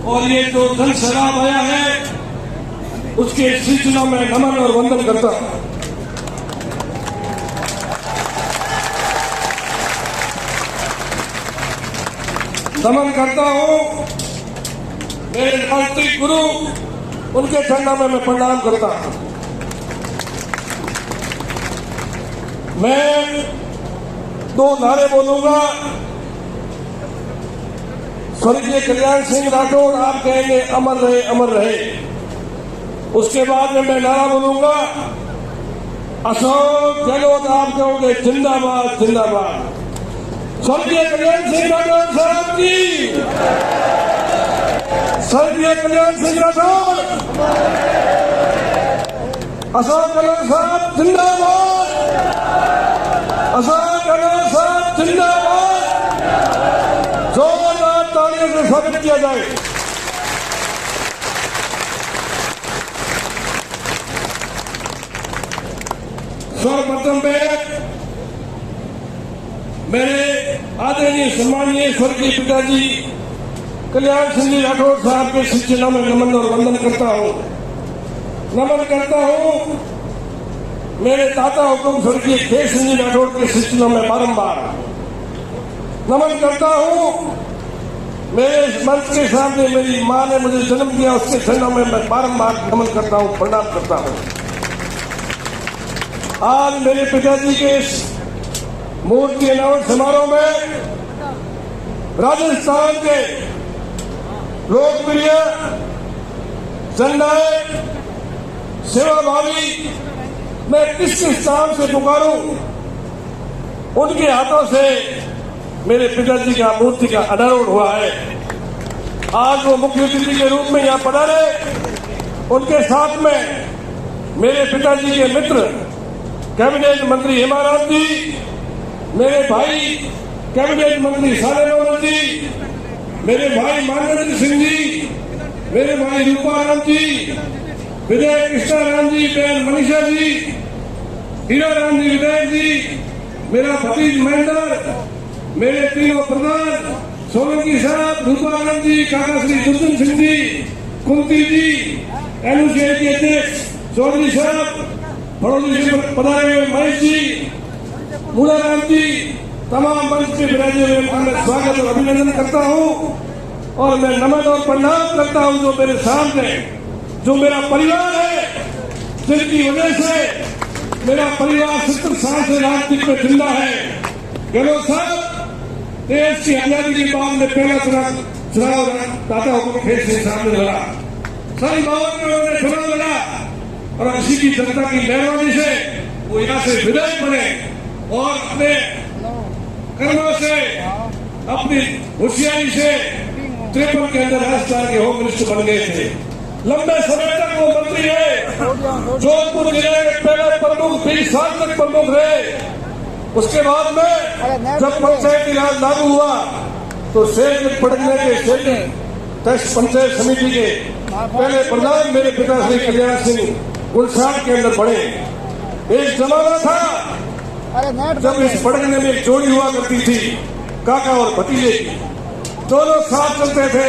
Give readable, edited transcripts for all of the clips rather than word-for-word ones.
और ये जो जन सैलाब आया है उसके सिलसिला में नमन और वंदन करता हूं। नमन करता हूं मेरे राष्ट्रीय गुरु, उनके चरणों में मैं प्रणाम करता हूं। मैं 2 नारे बोलूंगा। स्वर्गीय कल्याण सिंह राठौड़ आप कहेंगे अमर रहे अमर रहे। उसके बाद में मैं नारा बोलूंगा अशोक गहलोत, आप कहोगे जिंदाबाद जिंदाबाद। स्वर्गीय कल्याण सिंह राठौड़ साहब की, स्वर्गीय कल्याण सिंह राठौड़, अशोक गहलोत साहब जिंदाबाद, अशोक गहलोत साहब जिंदाबाद। जोरदार तालियों से स्वागत किया जाए। सर्वप्रथम पे मेरे आदरणीय सम्मानीय स्वर्गीय पिताजी कल्याण सिंह जी राठौड़ साहब के शिक्षणों में नमन और वंदन करता हूं। नमन करता हूं मेरे दाता हुकुम स्वर्गीय केशव सिंह जी राठौड़ के शिक्षणों में बारंबार नमन करता हूं। मेरे मंच के सामने मेरी मां ने मुझे जन्म दिया, उसके चरणों में मैं बारंबार नमन करता हूं, प्रणाम करता हूं। आज मेरे पिताजी के इस मूर्ति अनावरण समारोह में राजस्थान के लोकप्रिय जननायक सेवाभावी मैं किस नाम से पुकारूं, उनके हाथों से मेरे पिताजी का मूर्ति का अनावरण हुआ है। आज वो मुख्य अतिथि के रूप में यहाँ पधारे। उनके साथ में मेरे पिताजी के मित्र कैबिनेट मंत्री हेमाराम जी, मेरे भाई कैबिनेट मंत्री सालेमोहन जी, मेरे भाई मानवेंद्र सिंह जी, मेरे भाई रूपाराम जी, विधायक कृष्णाराम जी, बहन मनीषा जी, हीराराम जी विधायक जी, मेरा भतीज महेंद्र, मेरे तीनों प्रधान सोलंकी साहब, रूपाराम जी, काका श्री दुर्जन सिंह जी, कुंती जी, एनयूसीआई के अध्यक्ष चौधरी साहब, बड़ौदी से पधारे हुए महेश जी, मुलाराम जी, तमाम मंच पे विराजे हुए मैं स्वागत और अभिनंदन करता हूं। और मैं नमन और प्रणाम करता हूं जो मेरे सामने, जो मेरा परिवार है, जिनकी वजह से मेरा परिवार 70 साल से राजनीति में जिंदा है। गहलोत साहब देश की आजादी के बाद में पहला चुनाव दाता हुकुम केशव सिंह साहब ने लड़ा। सारी बात में उन्होंने चुनाव लड़ा और इसी की जनता की मेहरबानी से वो यहाँ से विधायक बने और अपने कर्मों से, अपनी होशियारी से 53 के अंदर राजस्थान के होम मिनिस्टर बन गए थे। लंबे समय तक वो मंत्री है, जोधपुर जिले के पहले प्रमुख 20 साल तक प्रमुख रहे। उसके बाद में जब पंचायती राज लागू हुआ तो शेर पड़ने के शेर पंचायत समिति के पहले प्रधान मेरे पिता श्री कल्याण सिंह गुलसार के अंदर बढ़े। एक जमाना था जब इस पड़गने में एक जोड़ी हुआ करती थी, काका और भतीजे की, दोनों साथ चलते थे।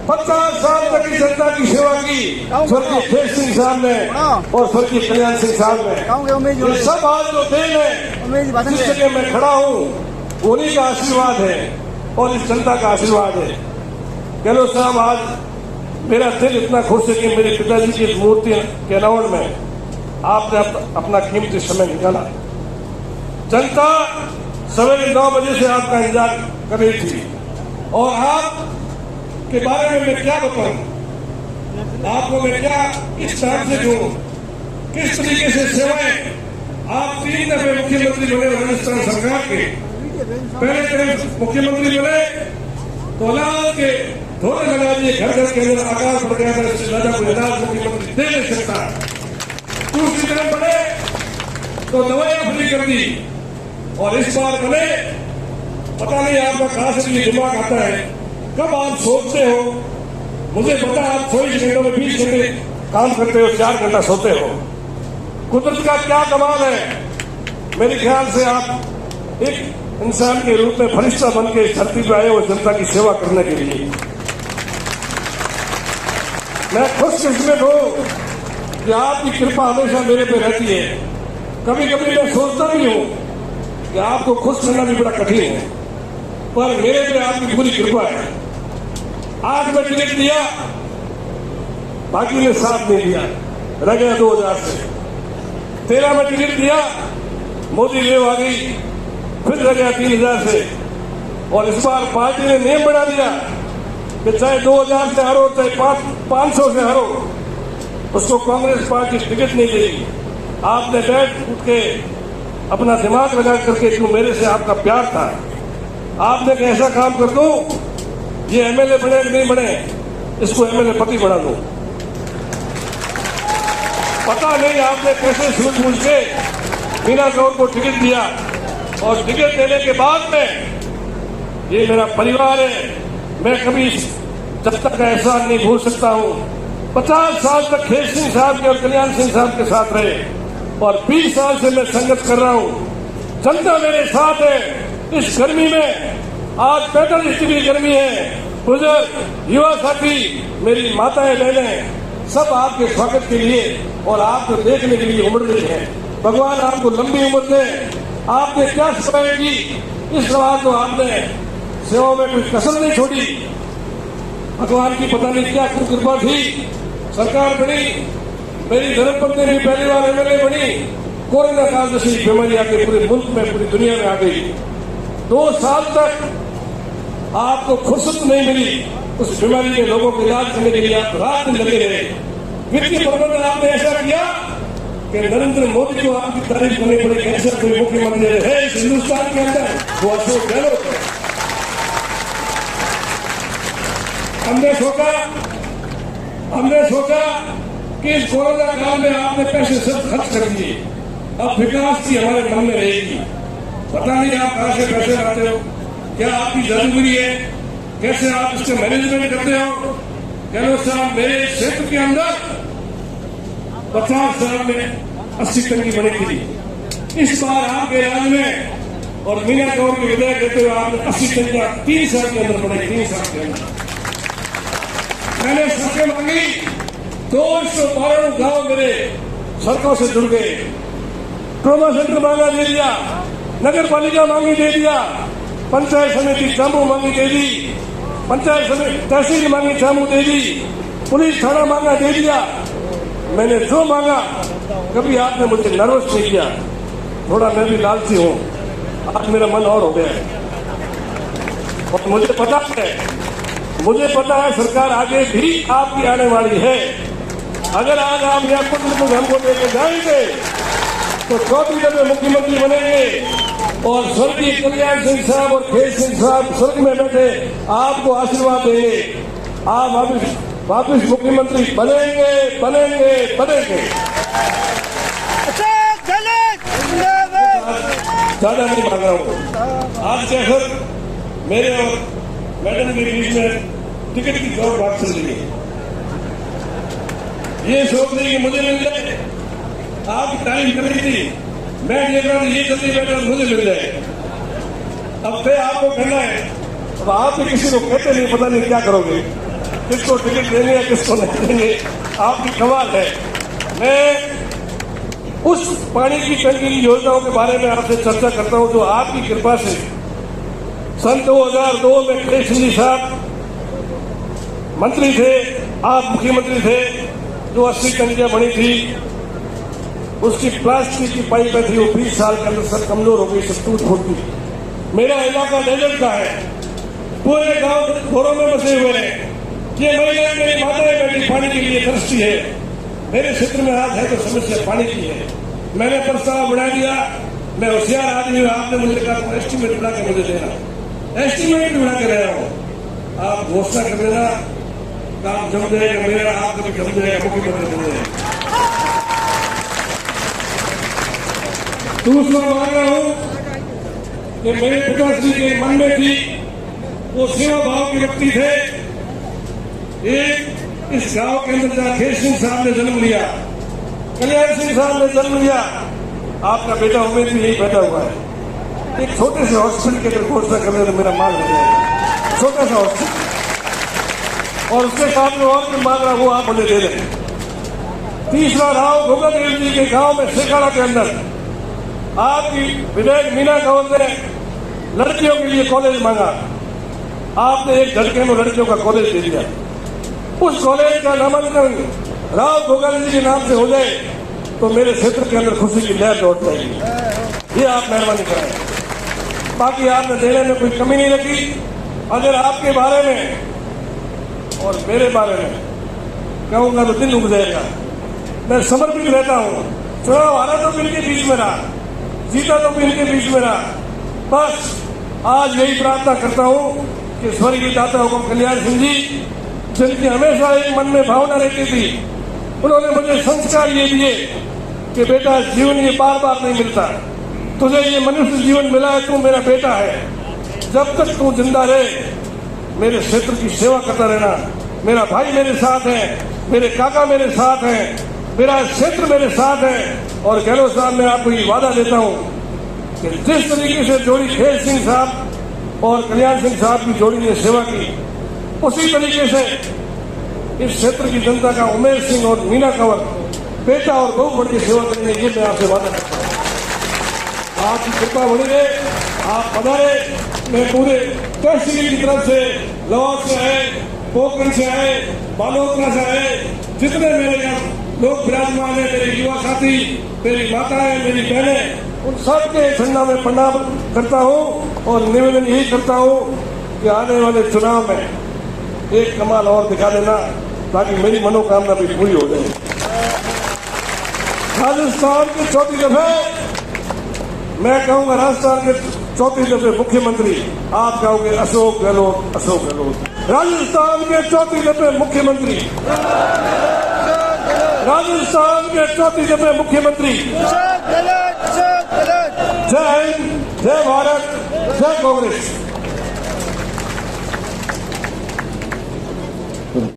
50 साल तक की जनता की सेवा की स्वर्गीय केशव सिंह साहब ने और स्वर्गीय कल्याण सिंह साहब ने। ये सब आज जो देन है, जिस जगह मैं खड़ा हूँ, उन्हीं का आशीर्वाद है और इस जनता का आशीर्वाद है। गहलोत साहब, आज मेरा दिल इतना खुश है कि मेरे पिताजी की इस मूर्ति के अनावरण में आपने अपना कीमती समय निकाला। जनता सवेरे 9 बजे से आपका इंतजार कर रही थी और आप के बारे में मैं क्या बताऊं, आपको मैं क्या किस तरह से जोड़ूं, किस तरीके से सेवाएं। आप 3 दफे मुख्यमंत्री बने राजस्थान सरकार के। पहले मुख्यमंत्री बने तो लाल के धोने लगा दिए, घर घर के अंदर आकार बढ़ गया था, इससे ज्यादा कोई इलाज मुख्यमंत्री दे नहीं सकता। दूसरी तरफ बने तो दवाइयां फ्री कर दी और इस बार बने, पता नहीं आपका कहां से ये दिमाग आता है, कब आप सोचते हो। मुझे पता है आप 24 घंटों में 20 घंटे काम करते हो, 4 घंटा सोते हो। कुदरत का क्या कमाल है। मेरे ख्याल से आप एक इंसान के रूप में फरिश्ता बन के इस धरती पर आए हो जनता की सेवा करने के लिए। मैं खुशकिस्मत हूं कि आपकी कृपा हमेशा मेरे पे रहती है। कभी कभी मैं सोचता भी हूं कि आपको खुश करना भी बड़ा कठिन है, पर मेरे पे आपकी पूरी कृपा है। आज मैं टिकट दिया, बाकी ने साथ नहीं दिया, रह गया 2000 से। 13 में टिकट दिया, मोदी वेव आ गई, फिर रह गया 3000 से। और इस बार पार्टी ने नियम बना दिया कि चाहे 2000 से हारो, चाहे 500 से हारो, उसको कांग्रेस पार्टी टिकट नहीं देगी। आपने बैठ उठ के अपना दिमाग लगा करके, क्यों मेरे से आपका प्यार था, आपने एक ऐसा काम कर दो, ये एमएलए बने कि नहीं बने, इसको एमएलए पति बना दो। पता नहीं आपने कैसे सूझबूझ के मीना गौर को टिकट दिया, और टिकट देने के बाद में ये मेरा परिवार है, मैं कभी जब तक का एहसान नहीं भूल सकता हूं। 50 साल तक खेत सिंह साहब के और कल्याण सिंह साहब के साथ रहे, और 20 साल से मैं संघर्ष कर रहा हूं। जनता मेरे साथ है। इस गर्मी में आज 45 डिग्री गर्मी है, बुजुर्ग, युवा साथी, मेरी माताएं बहनें सब आपके स्वागत के लिए और आपको देखने के लिए उमड़ रही हैं। भगवान आपको लंबी उम्र दे। आपने क्या सेवा की, इस सवाल को आपने सेवा में कोई कसर नहीं छोड़ी। भगवान की पता नहीं क्या कृपा थी, सरकार बनी, मेरी धर्मपत्नी भी पहली बार एमएलए बनी। कोरोना काल जैसी बीमारी आके पूरे मुल्क में, पूरी दुनिया में आ गई। 2 साल तक आपको फुर्सत नहीं मिली उस बीमारी के लोगों को इलाज करने के लिए, आप रात दिन लगे रहे। वित्तीय प्रबंधन आपने ऐसा किया कि नरेंद्र मोदी को आपकी तारीफ करनी पड़ेगी। ऐसा कोई मुख्यमंत्री है इस हिंदुस्तान के अंदर, वो अशोक गहलोत है। हमने सोचा कि इस कोरोना काल में आपने पैसे सब खर्च कर दिए, अब विकास की हमारे मन में रहेगी। पता नहीं आप कहां से पैसे लाते हो, क्या आपकी जरूरी है, कैसे आप इसके मैनेजमेंट करते हो। गहलोत साहब, मेरे क्षेत्र के अंदर 50 साल में 80 टन की बढ़ी थी। इस बार आपके राज्य में और मीना गौर के विधायक कहते हुए आपने 80 टन का 3 साल के अंदर बढ़ाई। 3 साल के अंदर मैंने सड़कें मांगी, 212 गांव मेरे सड़कों से जुड़ गए। ट्रोमा सेंटर मांगा, दे दिया। नगर पालिका मांगी, दे दिया। पंचायत समिति चामू मांगी, दे दी। पंचायत समिति तहसील मांगी, चामू दे दी। पुलिस थाना मांगा, दे दिया। मैंने जो मांगा, कभी आपने मुझे नर्वस नहीं किया। थोड़ा मैं भी लालची हूं, आज मेरा मन और हो गया है। और मुझे पता है सरकार आगे भी आपकी आने वाली है। अगर आज आप यहाँ कुछ हमको लेकर जाएंगे तो 34 में मुख्यमंत्री बनेंगे, और स्वर्गीय कल्याण सिंह साहब और खेत सिंह साहब स्वर्ग में बैठे आपको आशीर्वाद देंगे। आप वापिस मुख्यमंत्री बनेंगे। ज्यादा नहीं मांग रहा हूँ। आज के सर मेरे और मैडम के बीच में टिकट की दौड़ बात चल रही है। ये सोच रही कि मुझे मिल जाए, आपकी तारीफ कर रही थी, मैं देख रहा था ये जल्दी बैठा मुझे मिल जाए। अब तय आपको करना है। अब आप भी किसी को कहते नहीं, पता नहीं क्या करोगे, किसको टिकट देंगे या किसको नहीं देंगे, आपकी कमाल है। मैं उस पानी की टंकी की योजनाओं के बारे में आपसे चर्चा करता हूं जो आपकी कृपा से सन 2002 में खेत सिंह साहब मंत्री थे, आप मुख्यमंत्री थे, जो 80 टंकियां बनी थी, उसकी प्लास्टिक की पाइपें थी, वो 20 साल के अंदर सब कमजोर हो गई, सब टूट फूट गई। मेरा इलाका डेजर्ट का है, पूरे गांव घरों में बसे हुए हैं। ये महिलाएं, मेरी माताएं बेटी पानी के लिए तरसती है। मेरे क्षेत्र में आज है तो समस्या पानी की है। मैंने प्रस्ताव बढ़ा दिया, मैं होशियार आदमी हूं, आपने मुझे कहा एस्टीमेट बना के मुझे देना, एस्टीमेट भी बना के रहा हूं। आप घोषणा कर देना, काम जम जाएगा मेरा, आप कभी जम जाएगा मुख्यमंत्री बन जाएगा। दूसरा मान रहा हूं कि मेरे पिताश्री के मन में थी, वो सेवा भाव के व्यक्ति थे। एक इस गांव के अंदर जहां खेत सिंह साहब ने जन्म लिया, कल्याण सिंह साहब ने जन्म लिया, आपका बेटा उम्मीद भी यही पैदा हुआ है। एक छोटे से हॉस्पिटल के अंदर घोषणा करने तो मेरा माल हो जाएगा, छोटा सा हॉस्पिटल। और उसके साथ में और भी मांग रहा वो आप मुझे दे दें। तीसरा, राव गोगादेव जी के गांव में शेखाड़ा के अंदर आपकी विधायक मीना कंवर ने लड़कियों के लिए कॉलेज मांगा, आपने एक झटके में लड़कियों का कॉलेज दे दिया। उस कॉलेज का नामांकन राव गोगादेव जी के नाम से हो जाए तो मेरे क्षेत्र के अंदर खुशी की लहर लौट जाएगी। ये आप मेहरबानी करें। बाकी आपने देने में कोई कमी नहीं रखी। अगर आपके बारे में और मेरे बारे में कहूंगा तो दिल उग जाएगा। मैं समर्पित रहता हूं। चुनाव हारा तो इनके बीच में रहा, जीता तो इनके बीच में रहा। बस आज यही प्रार्थना करता हूं कि स्वर्गीय दाता हुकुम कल्याण सिंह जी, जिनकी हमेशा एक मन में भावना रहती थी, उन्होंने मुझे संस्कार ये दिए कि बेटा जीवन ये बार बार नहीं मिलता, तुझे ये मनुष्य जीवन मिला है, तू मेरा बेटा है। जब तक तू जिंदा रहे मेरे क्षेत्र की सेवा करता रहना। मेरा भाई मेरे साथ है, मेरे काका मेरे साथ हैं, मेरा क्षेत्र मेरे साथ है। और गहलोत साहब, मैं आपको ये वादा देता हूं कि जिस तरीके से जोड़ी खेल सिंह साहब और कल्याण सिंह साहब की जोड़ी ने सेवा की, उसी तरीके से इस क्षेत्र की जनता का उमेश सिंह और मीना कंवर बेटा और बहू बढ़ के सेवा करेंगे। ये मैं आपसे वादा करता हूं। आपकी कृपा बनी रहे, आप पधारे। मैं पूरे तहसील की तरफ से, लाहौर से आए, पोखरण से आए, बालोतरा से आए, जितने मेरे यहाँ लोग विराजमान है, मेरे युवा साथी, मेरी माताएं, मेरी बहनें, उन सबके झंडा में प्रणाम करता हूँ और निवेदन यही करता हूँ कि आने वाले चुनाव में एक कमाल और दिखा देना ताकि मेरी मनोकामना भी पूरी हो जाए। राजस्थान की चौथी दफे मैं कहूंगा, राजस्थान के चौथी दफे मुख्यमंत्री आप कहोगे अशोक गहलोत, अशोक गहलोत। राजस्थान के चौथी दफे मुख्यमंत्री, राजस्थान के चौथी दफे मुख्यमंत्री। जय हिंद, जय भारत, जय कांग्रेस।